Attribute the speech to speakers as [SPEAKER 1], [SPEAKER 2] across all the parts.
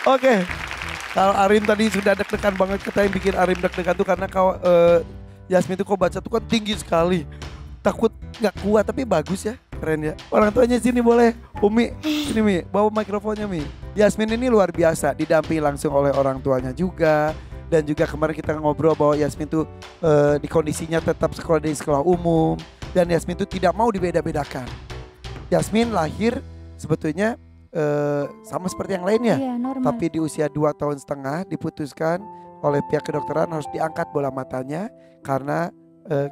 [SPEAKER 1] Oke. Kalau Arim tadi sudah deg-degan banget, kita yang bikin Arim deg-degan tuh karena kau Yasmin tuh kau baca tuh kan tinggi sekali. Takut nggak kuat tapi bagus ya, keren ya. Orang tuanya sini boleh, Umi sini Mi, bawa mikrofonnya Mi. Yasmin ini luar biasa, didampingi langsung oleh orang tuanya juga. Dan juga kemarin kita ngobrol bahwa Yasmin tuh di kondisinya tetap sekolah di sekolah umum. Dan Yasmin tuh tidak mau dibeda-bedakan. Yasmin lahir sebetulnya sama seperti yang lainnya.
[SPEAKER 2] Iya, normal.
[SPEAKER 1] Tapi di usia 2,5 tahun diputuskan oleh pihak kedokteran harus diangkat bola matanya karena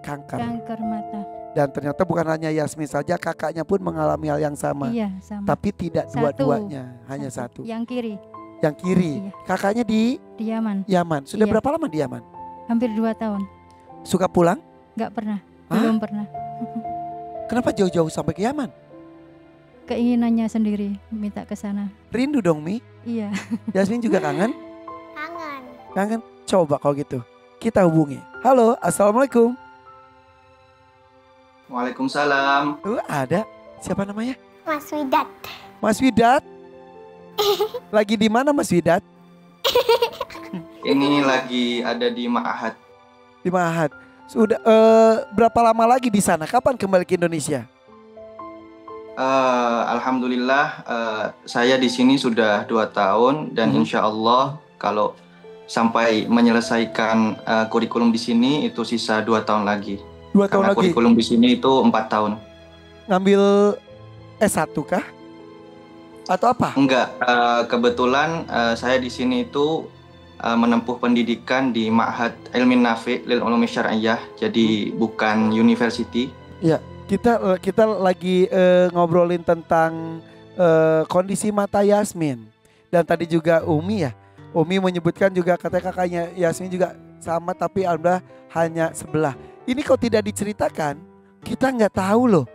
[SPEAKER 1] kanker.
[SPEAKER 2] Kanker mata.
[SPEAKER 1] Dan ternyata bukan hanya Yasmin saja, kakaknya pun mengalami hal yang sama.
[SPEAKER 2] Iya, sama.
[SPEAKER 1] Tapi tidak dua-duanya, hanya satu.
[SPEAKER 2] Yang kiri.
[SPEAKER 1] Yang kiri.
[SPEAKER 2] Iya.
[SPEAKER 1] Kakaknya di
[SPEAKER 2] Yaman.
[SPEAKER 1] Yaman. Sudah
[SPEAKER 2] Iya.
[SPEAKER 1] berapa lama di Yaman?
[SPEAKER 2] Hampir 2 tahun.
[SPEAKER 1] Suka pulang?
[SPEAKER 2] Nggak pernah.
[SPEAKER 1] Hah?
[SPEAKER 2] Belum pernah.
[SPEAKER 1] Kenapa jauh-jauh sampai ke Yaman?
[SPEAKER 2] Keinginannya sendiri minta ke sana.
[SPEAKER 1] Rindu dong Mi.
[SPEAKER 2] Iya.
[SPEAKER 1] Yasmin juga kangen?
[SPEAKER 3] Kangen.
[SPEAKER 1] Kangen? Coba kalau gitu kita hubungi. Halo, Assalamualaikum.
[SPEAKER 4] Waalaikumsalam.
[SPEAKER 1] Ada. Siapa namanya?
[SPEAKER 3] Mas Widat.
[SPEAKER 1] Mas Widat. Lagi di mana Mas Widat?
[SPEAKER 4] Ini lagi ada di Ma'had.
[SPEAKER 1] Di Mahat. Sudah berapa lama lagi di sana? Kapan kembali ke Indonesia?
[SPEAKER 4] Alhamdulillah saya di sini sudah 2 tahun dan insya Allah kalau sampai menyelesaikan kurikulum di sini itu sisa 2 tahun lagi.
[SPEAKER 1] 2 tahun
[SPEAKER 4] Karena
[SPEAKER 1] lagi.
[SPEAKER 4] kurikulum di sini itu 4 tahun.
[SPEAKER 1] Ngambil S1 kah? Atau apa?
[SPEAKER 4] Enggak, kebetulan saya di sini itu menempuh pendidikan di Ma'had Ilmin Nafi' lil Ulumi Syar'iyyah, jadi bukan university.
[SPEAKER 1] Ya, kita lagi ngobrolin tentang kondisi mata Yasmin. Dan tadi juga Umi ya. Umi menyebutkan juga katanya kakaknya Yasmin juga sama tapi alhamdulillah hanya sebelah. Ini kok tidak diceritakan, kita nggak tahu loh.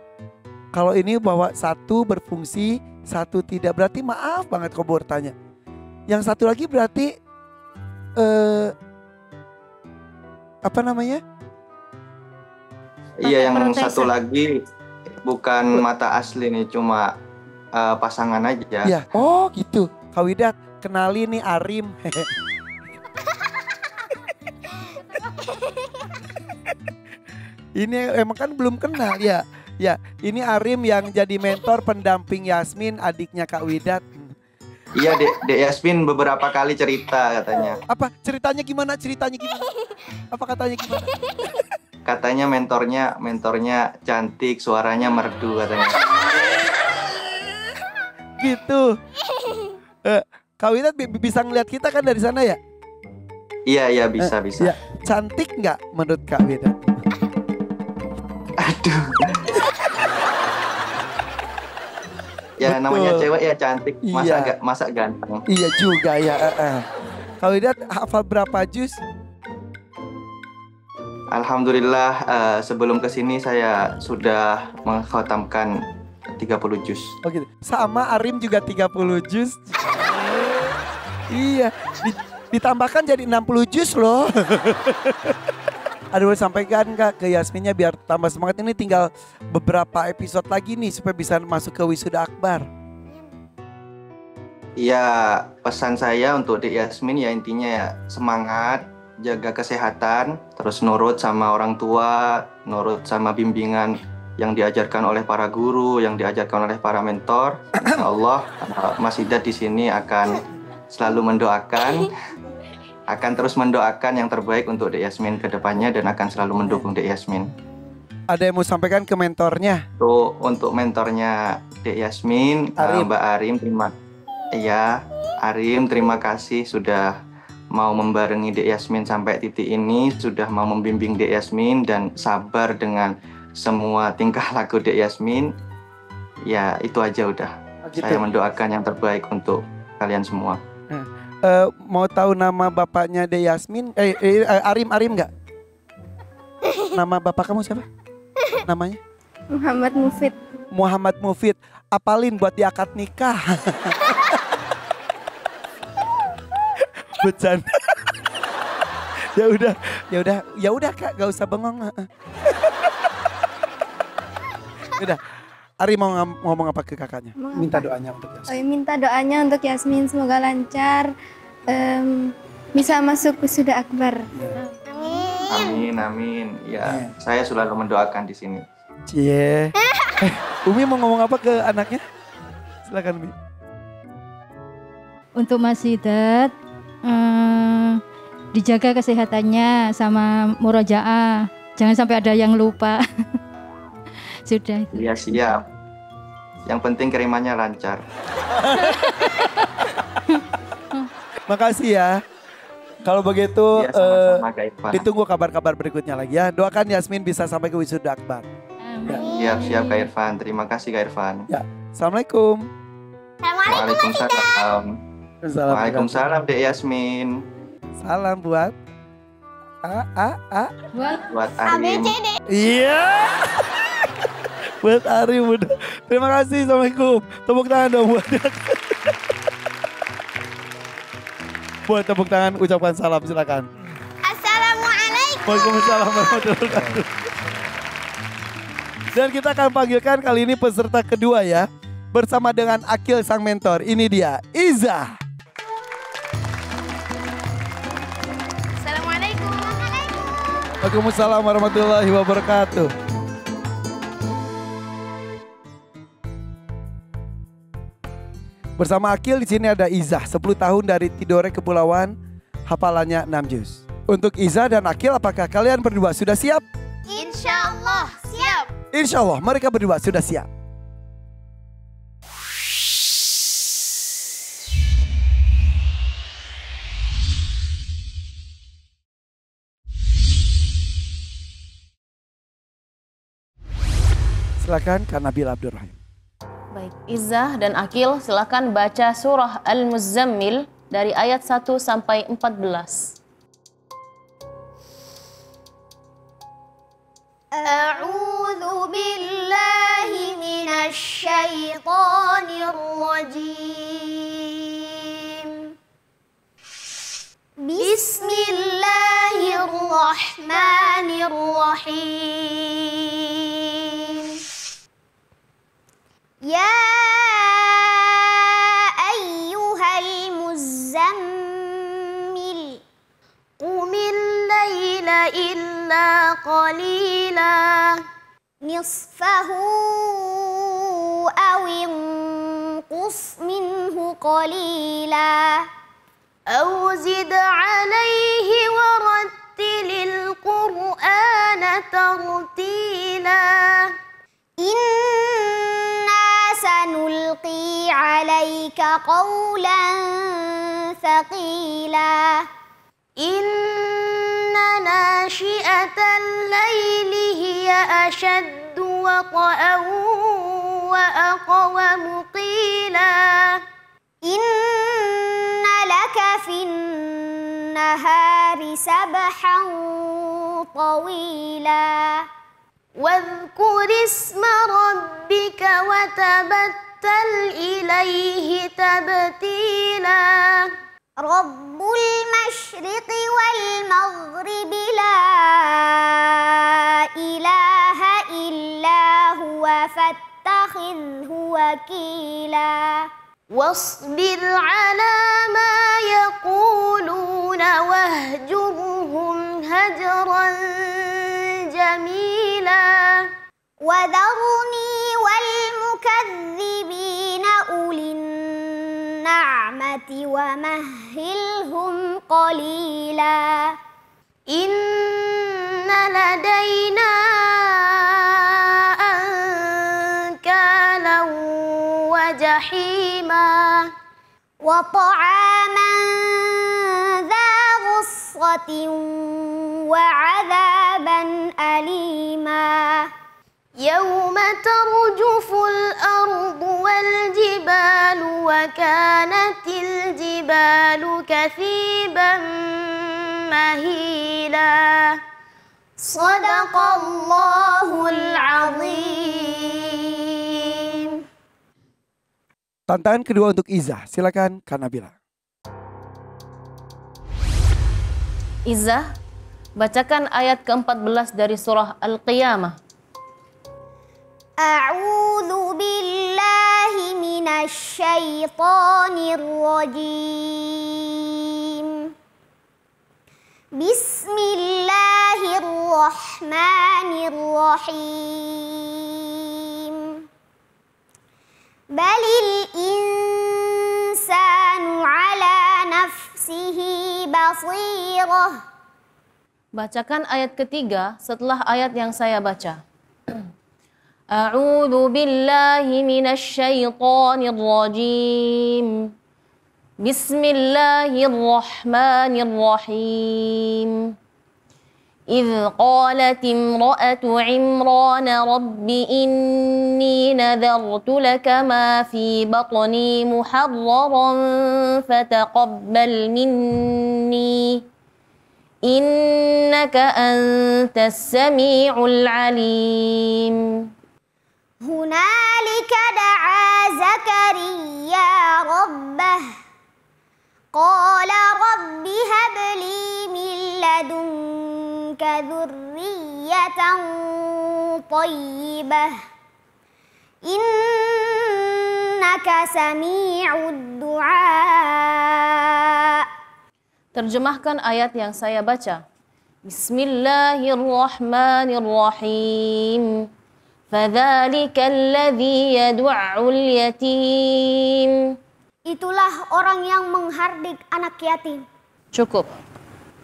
[SPEAKER 1] Kalau ini bahwa satu berfungsi, satu tidak, berarti maaf banget kok bertanya. Yang satu lagi berarti apa namanya?
[SPEAKER 4] Iya, yang
[SPEAKER 2] protesa.
[SPEAKER 4] satu lagi bukan mata asli nih, cuma pasangan aja.
[SPEAKER 1] Iya. Oh gitu. Kak Widat, kenali nih Arim. Ini emang kan belum kenal ya. Ya, ini Arim yang jadi mentor pendamping Yasmin, adiknya Kak Widat.
[SPEAKER 4] Iya, Dek Yasmin beberapa kali cerita katanya.
[SPEAKER 1] Apa ceritanya gimana? Ceritanya gimana? Apa katanya gimana?
[SPEAKER 4] Katanya mentornya cantik, suaranya merdu katanya.
[SPEAKER 1] Gitu. Kak Widat bisa ngeliat kita kan dari sana ya?
[SPEAKER 4] Iya, bisa.
[SPEAKER 1] Ya, cantik nggak menurut Kak Widat?
[SPEAKER 4] Aduh. Ya
[SPEAKER 1] Betul.
[SPEAKER 4] namanya cewek ya cantik,
[SPEAKER 1] Iya.
[SPEAKER 4] masa ganteng.
[SPEAKER 1] Iya juga ya. Kak Widat hafal berapa juz?
[SPEAKER 4] Alhamdulillah sebelum kesini saya sudah mengkhatamkan 30 juz.
[SPEAKER 1] Oh gitu. Sama Arim juga 30 juz. Iya, ditambahkan jadi 60 juz loh. Aduh, sampaikan Kak ke Yasminnya biar tambah semangat. Ini tinggal beberapa episode lagi nih supaya bisa masuk ke wisuda akbar.
[SPEAKER 4] Iya, pesan saya untuk Dek Yasmin ya intinya ya semangat, jaga kesehatan, terus nurut sama orang tua, nurut sama bimbingan yang diajarkan oleh para guru, yang diajarkan oleh para mentor. Insya Allah Mas Hidat di sini akan selalu mendoakan, akan terus mendoakan yang terbaik untuk Dek Yasmin ke depannya dan akan selalu mendukung Dek Yasmin.
[SPEAKER 1] Ada yang mau sampaikan ke mentornya?
[SPEAKER 4] Untuk mentornya Dek Yasmin,
[SPEAKER 1] Arim.
[SPEAKER 4] Mbak Arim, terima kasih sudah mau membarengi Dek Yasmin sampai titik ini, sudah mau membimbing Dek Yasmin dan sabar dengan semua tingkah laku Dek Yasmin. Ya itu aja udah.
[SPEAKER 1] Gitu.
[SPEAKER 4] Saya mendoakan yang terbaik untuk kalian semua.
[SPEAKER 1] Mau tahu nama bapaknya De Yasmin? Arim nggak? Nama bapak kamu siapa? Namanya?
[SPEAKER 3] Muhammad Mufid.
[SPEAKER 1] Muhammad Mufid. Apalin buat di akad nikah. Bercanda. Ya udah Kak, gak usah bengong. Udah. Ari mau ngomong apa ke kakaknya?
[SPEAKER 3] Mau
[SPEAKER 1] Minta
[SPEAKER 3] apa?
[SPEAKER 1] doanya untuk Yasmin.
[SPEAKER 3] Minta doanya untuk Yasmin semoga lancar, bisa masuk wisuda akbar.
[SPEAKER 4] Amin, amin. Ya, saya selalu mendoakan di sini.
[SPEAKER 1] Cie. Umi mau ngomong apa ke anaknya? Silakan Umi.
[SPEAKER 2] Untuk Mas Hidat, dijaga kesehatannya sama murojaah. Jangan sampai ada yang lupa. Sudah itu.
[SPEAKER 4] Iya, siap. Yang penting kirimannya lancar.
[SPEAKER 1] Makasih ya. Kalau begitu
[SPEAKER 4] Iya, sama-sama Kak Irfan.
[SPEAKER 1] ditunggu kabar-kabar berikutnya lagi ya. Doakan Yasmin bisa sampai ke wisuda akbar.
[SPEAKER 2] Amin.
[SPEAKER 4] Siap Kak Irfan. Terima kasih Kak Irfan.
[SPEAKER 1] Assalamualaikum.
[SPEAKER 4] Waalaikumsalam.
[SPEAKER 1] Assalamualaikum.
[SPEAKER 4] Waalaikumsalam Dek Yasmin.
[SPEAKER 1] Salam buat
[SPEAKER 4] Buat Arim.
[SPEAKER 1] Iya. Buat Ari udah. Terima kasih. Assalamualaikum. Tepuk tangan dong buat dia. Buat tepuk tangan ucapkan salam silakan.
[SPEAKER 3] Assalamualaikum.
[SPEAKER 1] Waalaikumsalam warahmatullahi wabarakatuh. Dan kita akan panggilkan kali ini peserta kedua ya. Bersama dengan Akil sang mentor. Ini dia Iza.
[SPEAKER 3] Assalamualaikum.
[SPEAKER 1] Waalaikumsalam warahmatullahi wabarakatuh. Bersama Akil di sini ada Iza, 10 tahun dari Tidore Kepulauan, hafalannya 6 juz. Untuk Iza dan Akil, apakah kalian berdua sudah siap?
[SPEAKER 3] Insya Allah siap.
[SPEAKER 1] Insya Allah mereka berdua sudah siap. Silakan Kak Nabil Abdurrahim.
[SPEAKER 5] Baik, Izzah dan Akil silakan baca surah Al-Muzammil dari ayat 1 sampai 14.
[SPEAKER 3] A'udzu billahi minasy syaithanir rajim. Bismillahirrahmanirrahim. Ya ayyuhal muzammil qumil laila illa qalila nisfahu aw inqus minhu qalila aw zid alayhi warattilil qur'ana tartila. سنلقي عليك قولا ثقيلا إن ناشئة الليل هي أشد وطئا وأقوم قيلا إن لك في النهار سبحا طويلا واذكر اسم ربك وتبتل إليه تبتيلا رب المشرق والمغرب لا إله إلا هو فاتخذه وكيلا واصبر على ما يقولون واهجرهم هجرا جميلا وذرني والمكذبين أولي النعمة ومهلهم قليلا إن لدينا أنكالا وجحيما وطعاما ذا غصة وعذابا أليما يوم ترجف الأرض والجبال وكانت الجبال كثيبا مهيلا صدق الله العظيم.
[SPEAKER 1] Tantangan kedua untuk Iza, silakan Kak Nabila.
[SPEAKER 5] Izzah, bacakan ayat ke-14 dari surah Al-Qiyamah.
[SPEAKER 6] A'udzu billahi minasy syaithanir rajim. Bismillahirrahmanirrahim. Balil insanu ala nafsihi basirah.
[SPEAKER 5] Bacakan ayat ketiga setelah ayat yang saya baca. A'udzu billahi minasy syaithanir rajim. Bismillahirrahmanirrahim. إذ قالت امرأة عمران رب إني نذرت لك ما في بطني محررا فتقبل مني إنك أنت السميع العليم.
[SPEAKER 6] هنالك دعا زكريا ربه قال رب هب لي من لدنك ذرية طيبة إنك سميع الدعاء.
[SPEAKER 5] Terjemahkan ayat yang saya baca. Bismillahirrahmanirrahim. Fadzalika alladzi yad'ul yatim.
[SPEAKER 6] Itulah orang yang menghardik anak yatim.
[SPEAKER 5] Cukup.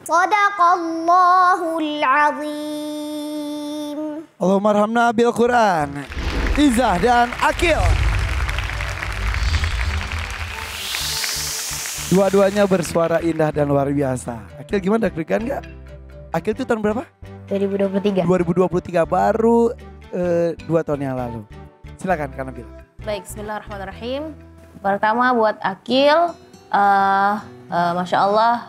[SPEAKER 6] Shadaqallahul azim.
[SPEAKER 1] Allahumma arhamna bil Quran. Izzah dan Akil. Dua-duanya bersuara indah dan luar biasa. Akil gimana, deg-degan gak? Akil itu tahun berapa?
[SPEAKER 2] 2023.
[SPEAKER 1] 2023, baru 2 tahun yang lalu. Silakan Kak Nabila.
[SPEAKER 5] Baik, bismillahirrahmanirrahim. Pertama buat Akil, Masya Allah,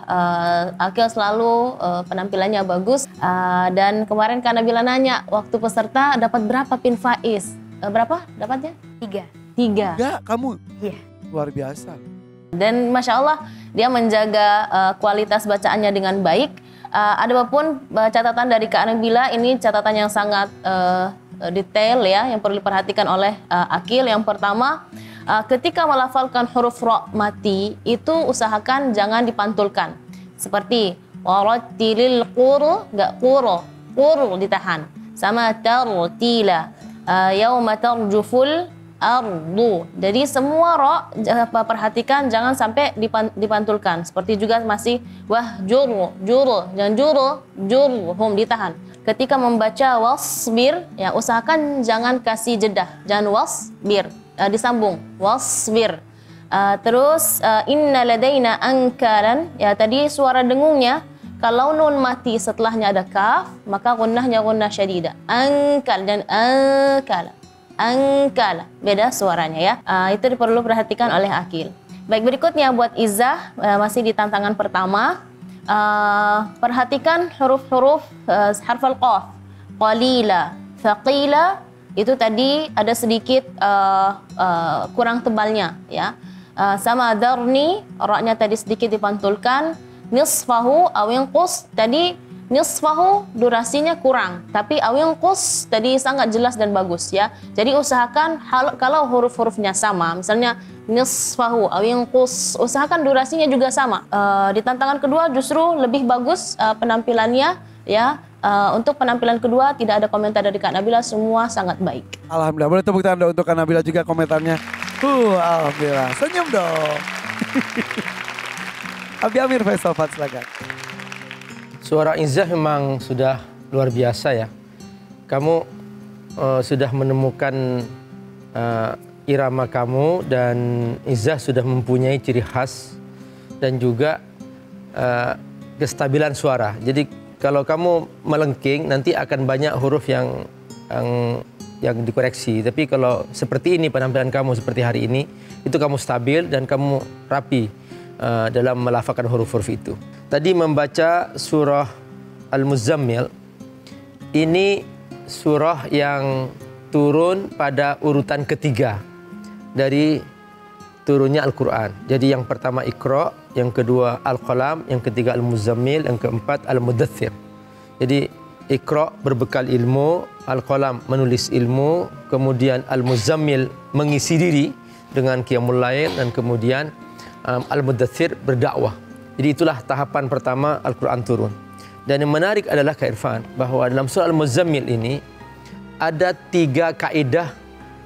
[SPEAKER 5] Akil selalu penampilannya bagus. Dan kemarin Kak Nabila nanya, waktu peserta dapat berapa pin faiz? Berapa dapatnya?
[SPEAKER 2] 3.
[SPEAKER 5] 3.
[SPEAKER 1] Enggak, kamu?
[SPEAKER 2] Iya.
[SPEAKER 1] Luar biasa.
[SPEAKER 5] Dan Masya Allah, dia menjaga kualitas bacaannya dengan baik. Ada pun catatan dari Kak Nabila, ini catatan yang sangat detail ya, yang perlu diperhatikan oleh Akil. Yang pertama, ketika melafalkan huruf ra mati, itu usahakan jangan dipantulkan. Seperti warattilil qur, enggak qur ditahan. Sama tartila, yauma tarjuful ardu. Jadi semua ra perhatikan jangan sampai dipantulkan. Seperti juga masih wahjur, jangan jurhum ditahan. Ketika membaca wasbir, ya usahakan jangan kasih jeda, jangan wasbir, disambung wasbir. Terus inna ladaina ankaran, ya tadi suara dengungnya kalau nun mati setelahnya ada kaf, maka gunnahnya gunnah syadida. Ankal dan angkala, beda suaranya ya. Itu perlu perhatikan oleh Akil. Baik, berikutnya buat Izzah, masih di tantangan pertama. Perhatikan huruf-huruf harfal qaf. Qalila, thaqila, itu tadi ada sedikit kurang tebalnya ya. Sama darni, ra-nya tadi sedikit dipantulkan. Nisfahu awinqus, tadi nisfahu durasinya kurang, tapi awinqus tadi sangat jelas dan bagus ya. Jadi usahakan kalau huruf-hurufnya sama, misalnya nisfahu awinqus, usahakan durasinya juga sama. Di tantangan kedua justru lebih bagus penampilannya ya. Untuk penampilan kedua tidak ada komentar dari Kak Nabila, semua sangat baik.
[SPEAKER 1] Alhamdulillah, boleh tepuk tangan untuk Kak Nabila juga komentarnya. Alhamdulillah, senyum dong. Abi Amir Faisal, silakan.
[SPEAKER 7] Suara Izzah memang sudah luar biasa ya. Kamu sudah menemukan irama kamu, dan Izzah sudah mempunyai ciri khas dan juga kestabilan suara. Jadi kalau kamu melengking nanti akan banyak huruf yang dikoreksi. Tapi kalau seperti ini penampilan kamu seperti hari ini, itu kamu stabil dan kamu rapi dalam melafalkan huruf-huruf itu. Tadi membaca surah Al-Muzammil, ini surah yang turun pada urutan ketiga dari turunnya Al-Quran. Jadi yang pertama Iqra, yang kedua Al-Qalam, yang ketiga Al-Muzammil, yang keempat Al-Mudaththir. Jadi Iqra berbekal ilmu, Al-Qalam menulis ilmu, kemudian Al-Muzammil mengisi diri dengan qiyamul lail, dan kemudian Al-Muddathir berdakwah. Jadi itulah tahapan pertama Al-Quran turun. Dan yang menarik adalah Kak Irfan, bahwa dalam surah Al-Muzammil ini ada 3 kaidah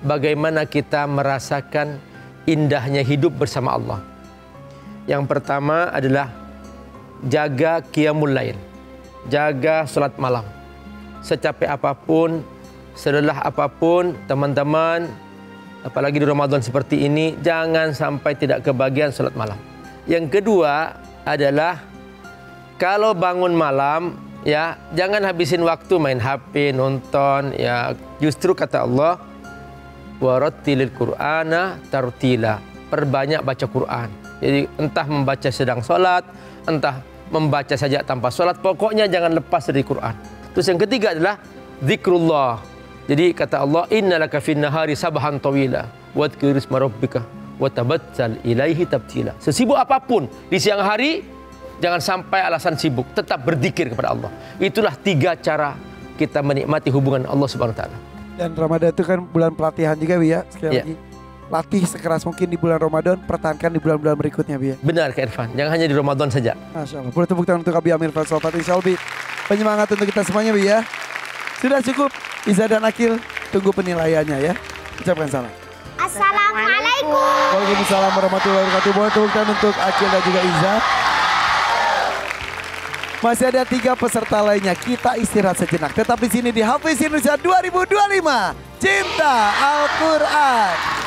[SPEAKER 7] bagaimana kita merasakan indahnya hidup bersama Allah. Yang pertama adalah jaga qiyamul lail, jaga salat malam. Secapek apapun, selelah apapun, teman-teman, apalagi di Ramadan seperti ini, jangan sampai tidak kebagian salat malam. Yang kedua adalah kalau bangun malam, ya jangan habisin waktu main HP, nonton, ya justru kata Allah, warattilil Qur'ana tartila, perbanyak baca Quran. Jadi entah membaca sedang sholat, entah membaca saja tanpa sholat, pokoknya jangan lepas dari Quran. Terus yang ketiga adalah zikrullah. Jadi kata Allah, innalaka fin nahari sabahan tawila wadhkur isma rabbika wa tabattal ilaihi tabtila. Sesibuk apapun di siang hari, jangan sampai alasan sibuk, tetap berzikir kepada Allah. Itulah 3 cara kita menikmati hubungan Allah Subhanahu wa taala.
[SPEAKER 1] Dan Ramadan itu kan bulan pelatihan juga, Bi ya. Sekali lagi, latih sekeras mungkin di bulan Ramadan, pertahankan di bulan-bulan berikutnya, Bi ya.
[SPEAKER 7] Benar Kak Irfan, jangan hanya di Ramadan saja.
[SPEAKER 1] Masya Allah. Boleh tepuk tangan untuk Abi Amir Faisal Fatih Salbi. Penyemangat untuk kita semuanya, Bi ya. Sudah cukup, Iza dan Akil, tunggu penilaiannya ya. Ucapkan salam.
[SPEAKER 6] Assalamualaikum.
[SPEAKER 1] Waalaikumsalam warahmatullahi wabarakatuh. Boleh tepuk tangan untuk Akil dan juga Iza. Masih ada 3 peserta lainnya. Kita istirahat sejenak. Tetap di sini di Hafiz Indonesia 2025. Cinta Al-Quran.